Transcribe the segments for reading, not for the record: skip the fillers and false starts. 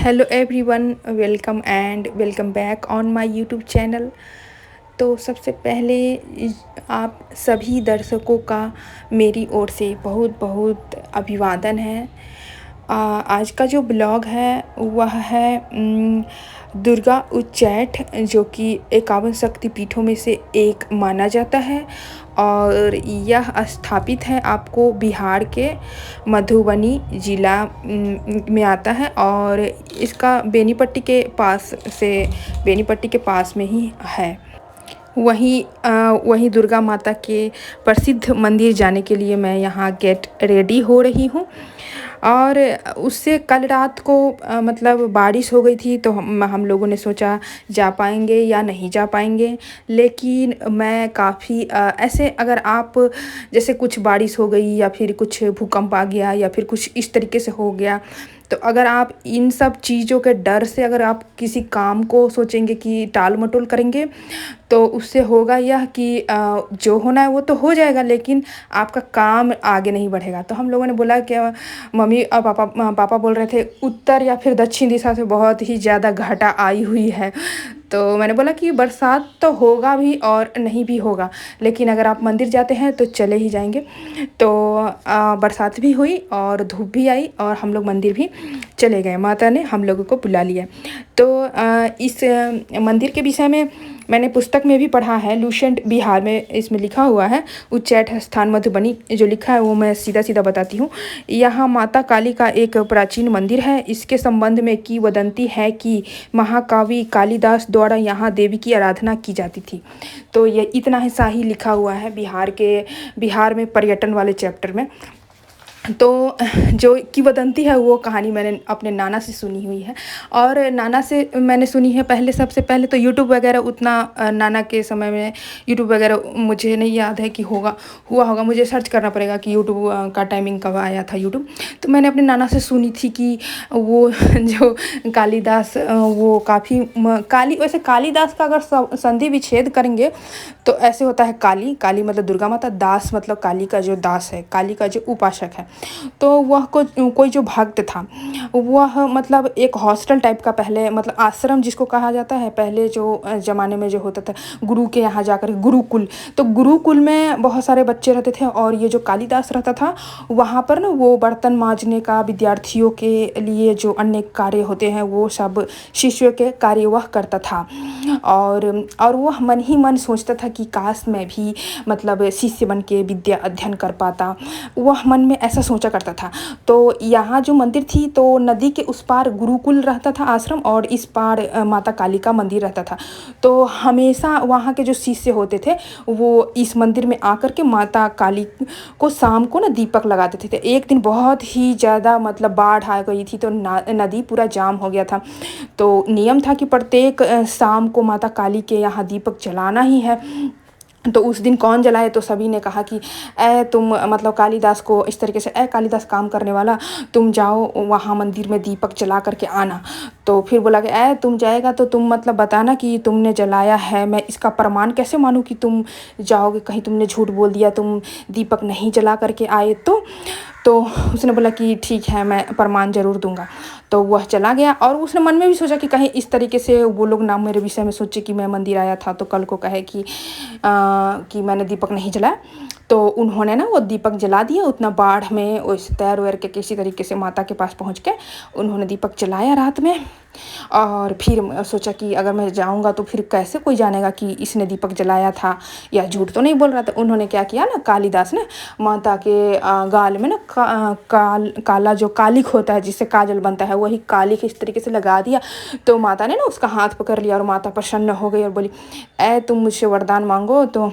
Hello everyone, welcome welcome back on my YouTube channel. तो सबसे पहले आप सभी दर्शकों का मेरी ओर से बहुत बहुत अभिवादन है। आज का जो ब्लॉग है वह है दुर्गा उच्चैठ, जो कि 51 शक्तिपीठों में से एक माना जाता है और यह स्थापित है आपको बिहार के मधुबनी ज़िला में आता है और इसका बेनीपट्टी के पास में ही है। वहीं दुर्गा माता के प्रसिद्ध मंदिर जाने के लिए मैं यहाँ गेट रेडी हो रही हूँ। और उससे कल रात को मतलब बारिश हो गई थी, तो हम लोगों ने सोचा जा पाएंगे या नहीं जा पाएंगे। लेकिन मैं काफ़ी ऐसे, अगर आप जैसे कुछ बारिश हो गई या फिर कुछ भूकंप आ गया या फिर कुछ इस तरीके से हो गया, तो अगर आप इन सब चीज़ों के डर से अगर आप किसी काम को सोचेंगे कि टाल मटोल करेंगे, तो उससे होगा यह कि जो होना है वो तो हो जाएगा, लेकिन आपका काम आगे नहीं बढ़ेगा। तो हम लोगों ने बोला कि मम्मी और पापा बोल रहे थे उत्तर या फिर दक्षिण दिशा से बहुत ही ज़्यादा घटा आई हुई है। तो मैंने बोला कि बरसात तो होगा भी और नहीं भी होगा, लेकिन अगर आप मंदिर जाते हैं तो चले ही जाएंगे। तो बरसात भी हुई और धूप भी आई और हम लोग मंदिर भी चले गए। माता ने हम लोगों को बुला लिया। तो इस मंदिर के विषय में मैंने पुस्तक में भी पढ़ा है, लुसेंट बिहार में इसमें लिखा हुआ है, उच्चैठ स्थान मधुबनी जो लिखा है वो मैं सीधा सीधा बताती हूँ। यहाँ माता काली का एक प्राचीन मंदिर है। इसके संबंध में किंवदंती है कि महाकवि कालिदास द्वारा यहाँ देवी की आराधना की जाती थी। तो ये इतना हिस्सा ही लिखा हुआ है बिहार में पर्यटन वाले चैप्टर में। तो जो किंवदंती है वो कहानी मैंने अपने नाना से सुनी हुई है। और नाना से मैंने सुनी है सबसे पहले तो यूट्यूब वगैरह उतना नाना के समय में यूट्यूब वगैरह मुझे नहीं याद है कि हुआ होगा। मुझे सर्च करना पड़ेगा कि यूट्यूब का टाइमिंग कब आया था यूट्यूब। तो मैंने अपने नाना से सुनी थी कि वो जो कालिदास वो काफ़ी वैसे कालिदास का अगर संधि विच्छेद करेंगे तो ऐसे होता है काली मतलब दुर्गा माता, दास मतलब काली का जो दास है, काली का जो उपासक है। तो वह कोई जो भक्त था, वह मतलब एक हॉस्टल टाइप का, पहले मतलब आश्रम जिसको कहा जाता है, पहले जो ज़माने में जो होता था गुरु के यहाँ जाकर गुरुकुल, तो गुरुकुल में बहुत सारे बच्चे रहते थे। और ये जो कालिदास रहता था वहाँ पर ना वो बर्तन मांजने का, विद्यार्थियों के लिए जो अन्य कार्य होते हैं वो सब शिष्यों के कार्य वह करता था। और वह मन ही मन सोचता था कि काश मैं भी मतलब शिष्य बन के विद्या अध्ययन कर पाता। वह मन में ऐसा सोचा करता था। तो यहाँ जो मंदिर थी, तो नदी के उस पार गुरुकुल रहता था आश्रम और इस पार माता काली का मंदिर रहता था। तो हमेशा वहाँ के जो शिष्य होते थे वो इस मंदिर में आकर के माता काली को शाम को ना दीपक लगाते थे। तो एक दिन बहुत ही ज़्यादा मतलब बाढ़ आ गई थी, तो नदी पूरा जाम हो गया था। तो नियम था कि प्रत्येक शाम को माता काली के यहाँ दीपक जलाना ही है। तो उस दिन कौन जलाए, तो सभी ने कहा कि तुम मतलब कालिदास को इस तरीके से, कालिदास काम करने वाला, तुम जाओ वहाँ मंदिर में दीपक जला करके आना। तो फिर बोला कि तुम जाएगा तो तुम मतलब बताना कि तुमने जलाया है, मैं इसका प्रमाण कैसे मानूँ कि तुम जाओगे, कहीं तुमने झूठ बोल दिया, तुम दीपक नहीं जला करके आए तो उसने बोला कि ठीक है, मैं प्रमाण ज़रूर दूंगा। तो वह चला गया और उसने मन में भी सोचा कि कहीं इस तरीके से वो लोग ना मेरे विषय में सोचे कि मैं मंदिर आया था तो कल को कहे कि मैंने दीपक नहीं जलाया। तो उन्होंने ना वो दीपक जला दिया। उतना बाढ़ में उस तैर वैर के किसी तरीके से माता के पास पहुंच के उन्होंने दीपक जलाया रात में। और फिर सोचा कि अगर मैं जाऊंगा तो फिर कैसे कोई जानेगा कि इसने दीपक जलाया था या झूठ तो नहीं बोल रहा था। उन्होंने क्या किया ना, कालिदास ने माता के गाल में ना काला जो कालिक होता है जिससे काजल बनता है, वही कालिक इस तरीके से लगा दिया। तो माता ने ना उसका हाथ पकड़ लिया और माता प्रसन्न हो गई और बोली तुम मुझसे वरदान मांगो। तो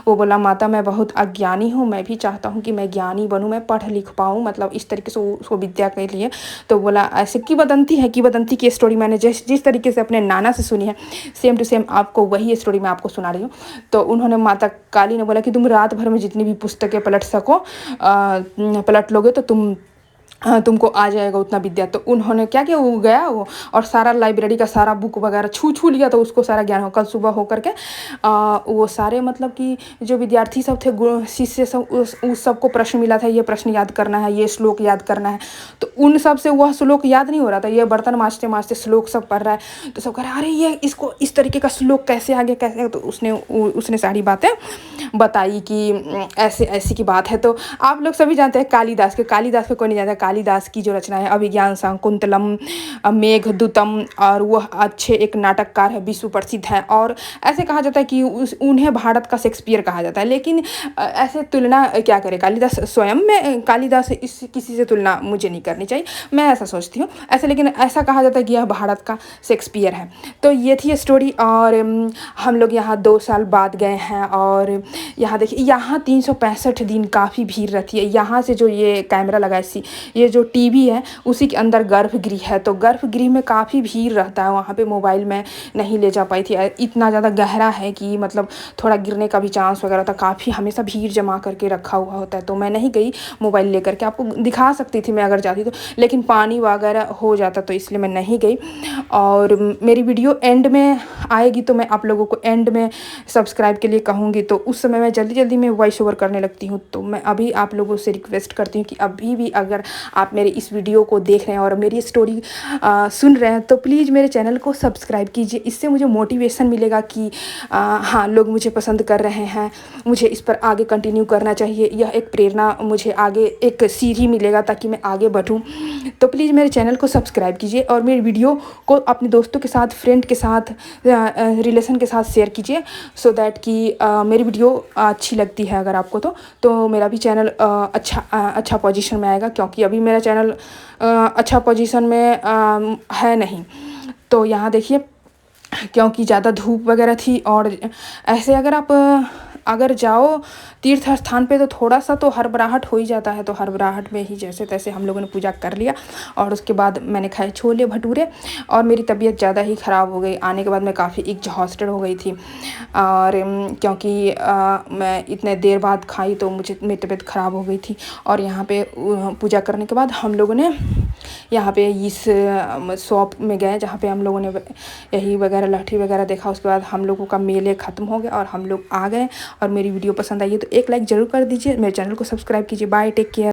वो बोला माता मैं बहुत अज्ञानी हूँ, मैं भी चाहता हूँ कि मैं ज्ञानी बनूँ, मैं पढ़ लिख पाऊँ, मतलब इस तरीके से उसको विद्या के लिए। तो बोला ऐसे किंवदंती की स्टोरी मैंने जिस तरीके से अपने नाना से सुनी है, सेम टू सेम आपको वही स्टोरी मैं आपको सुना रही हूँ। तो उन्होंने माता काली ने बोला कि तुम रात भर में जितनी भी पुस्तकें पलट सको पलट लोगे तो तुम तुमको आ जाएगा उतना विद्या। तो उन्होंने क्या किया, वो गया वो और सारा लाइब्रेरी का सारा बुक वगैरह छू लिया, तो उसको सारा ज्ञान हो। कल सुबह हो करके वो सारे मतलब कि जो विद्यार्थी सब थे, शिष्य सब, उस सबको प्रश्न मिला था, ये प्रश्न याद करना है, ये श्लोक याद करना है। तो उन सब से वह श्लोक याद नहीं हो रहा था, ये बर्तन माँजते माँजते श्लोक सब पढ़ रहा है। तो सब कह रहा अरे ये इसको इस तरीके का श्लोक कैसे आ गया, कैसे। तो उसने सारी बातें बताई कि ऐसे ऐसी की बात है। तो आप लोग सभी जानते हैं कालिदास को कोई नहीं जानता। कालिदास की जो रचना है अभिज्ञान शाकुंतलम, मेघदूतम, और वह अच्छे एक नाटककार है, विश्व प्रसिद्ध है। और ऐसे कहा जाता है कि उन्हें भारत का शेक्सपियर कहा जाता है। लेकिन ऐसे तुलना क्या करे कालिदास स्वयं में, कालिदास इस किसी से तुलना मुझे नहीं करनी चाहिए, मैं ऐसा सोचती हूँ ऐसे। लेकिन ऐसा कहा जाता है कि यह भारत का शेक्सपियर है। तो ये थी स्टोरी। और हम लोग यहाँ 2 साल बाद गए हैं। और यहाँ देखिए, यहाँ 365 दिन काफ़ी भीड़ रहती है। यहाँ से जो ये कैमरा लगा है, ये जो टीवी है, उसी के अंदर गर्भगृह है। तो गर्भगृह में काफ़ी भीड़ रहता है। वहाँ पे मोबाइल में नहीं ले जा पाई थी, इतना ज़्यादा गहरा है कि मतलब थोड़ा गिरने का भी चांस वगैरह था। काफ़ी हमेशा भीड़ जमा करके रखा हुआ होता है। तो मैं नहीं गई मोबाइल लेकर के, आपको दिखा सकती थी मैं अगर जाती तो, लेकिन पानी वगैरह हो जाता, तो इसलिए मैं नहीं गई। और मेरी वीडियो एंड में आएगी तो मैं आप लोगों को एंड में सब्सक्राइब के लिए कहूँगी। तो उस समय मैं जल्दी में वॉइस ओवर करने लगती हूँ। तो मैं अभी आप लोगों से रिक्वेस्ट करती हूँ कि अभी भी अगर आप मेरे इस वीडियो को देख रहे हैं और मेरी स्टोरी सुन रहे हैं, तो प्लीज़ मेरे चैनल को सब्सक्राइब कीजिए। इससे मुझे मोटिवेशन मिलेगा कि हाँ, लोग मुझे पसंद कर रहे हैं, मुझे इस पर आगे कंटिन्यू करना चाहिए। यह एक प्रेरणा, मुझे आगे एक सीढ़ी मिलेगा ताकि मैं आगे बढ़ूँ। तो प्लीज़ मेरे चैनल को सब्सक्राइब कीजिए और मेरी वीडियो को अपने दोस्तों के साथ, फ्रेंड के साथ, रिलेशन के साथ शेयर कीजिए, सो दैट कि मेरी वीडियो अच्छी लगती है अगर आपको तो मेरा भी चैनल अच्छा पोजीशन में आएगा। क्योंकि अभी मेरा चैनल अच्छा पोजीशन में है नहीं। तो यहाँ देखिए, क्योंकि ज़्यादा धूप वगैरह थी। और ऐसे अगर जाओ तीर्थ स्थान पे तो थोड़ा सा तो हड़बड़ाहट हो ही जाता है। तो हड़बड़ाहट में ही जैसे तैसे हम लोगों ने पूजा कर लिया। और उसके बाद मैंने खाए छोले भटूरे और मेरी तबीयत ज़्यादा ही ख़राब हो गई। आने के बाद मैं काफ़ी एग्जॉस्टेड हो गई थी। और क्योंकि मैं इतने देर बाद खाई तो मेरी तबीयत ख़राब हो गई थी। और यहाँ पे पूजा करने के बाद हम लोगों ने यहाँ पे इस शॉप में गए जहाँ पे हम लोगों ने यही वगैरह लाठी वगैरह देखा। उसके बाद हम लोगों का मेले ख़त्म हो गया और हम लोग आ गए। और मेरी वीडियो पसंद आई है तो एक लाइक ज़रूर कर दीजिए, मेरे चैनल को सब्सक्राइब कीजिए। Bye, take care.